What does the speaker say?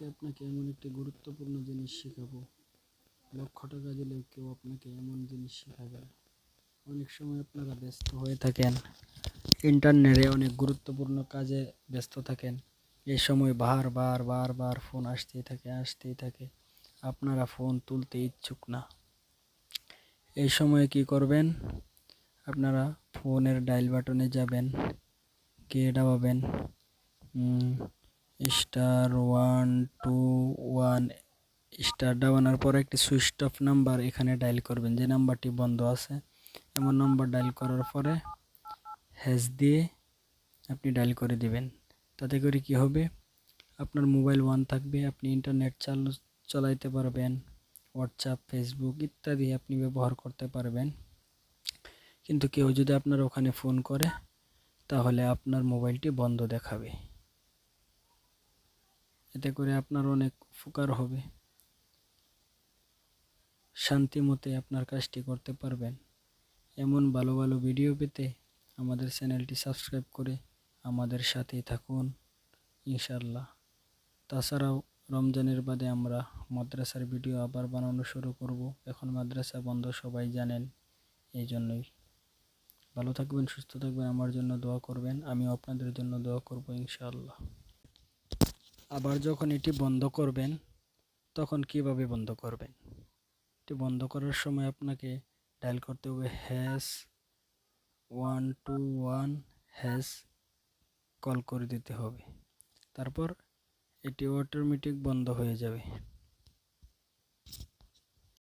আজকে আপনাকে এমন একটি গুরুত্বপূর্ণ জিনিস শেখাবো। লক্ষ টাকা দিলেও কেউ আপনাকে এমন জিনিস শেখাবে না। অনেক সময় আপনারা ব্যস্ত হয়ে থাকেন, ইন্টারনেটে অনেক গুরুত্বপূর্ণ কাজে ব্যস্ত থাকেন। এই সময় বারবার ফোন আসতেই থাকে। আপনারা ফোন তুলতে ইচ্ছুক না। এই সময় কি করবেন? আপনারা ফোনের ডায়াল বাটনে যাবেন, গিয়ে দাবাবেন *121 স্টার। দাবানোর পর একটি সুইচ অফ নাম্বার এখানে ডায়াল করবেন, যে নাম্বারটি বন্ধ আছে। এমন নাম্বার ডায়াল করার পরে হ্যাশ দিয়ে আপনি ডায়াল করে দিবেন। তাতে করে কি হবে? আপনার মোবাইল অন থাকবে, আপনি ইন্টারনেট চালাইতে পারবেন, হোয়াটসঅ্যাপ, ফেসবুক ইত্যাদি আপনি ব্যবহার করতে পারবেন। কিন্তু কেউ যদি আপনার ওখানে ফোন করে, তাহলে আপনার মোবাইলটি বন্ধ দেখাবে। এতে করে আপনার অনেক উপকার হবে। শান্তি মতে আপনার কাজটি করতে পারবেন। এমন ভালো ভালো ভিডিও পেতে আমাদের চ্যানেলটি সাবস্ক্রাইব করে আমাদের সাথেই থাকুন ইনশাআল্লাহ। তাছাড়াও রমজানের বাদে আমরা মাদ্রাসার ভিডিও আবার বানানো শুরু করব। এখন মাদ্রাসা বন্ধ, সবাই জানেন। এই জন্যই ভালো থাকবেন, সুস্থ থাকবেন, আমার জন্য দোয়া করবেন, আমিও আপনাদের জন্য দোয়া করব ইনশাআল্লাহ। আবার যখন এটি বন্ধ করবেন, তখন কিভাবে বন্ধ করবেন? এটি বন্ধ করার সময় আপনাকে ডায়াল করতে হবে #121# কল করে দিতে হবে। তারপর এটি অটোমেটিক বন্ধ হয়ে যাবে।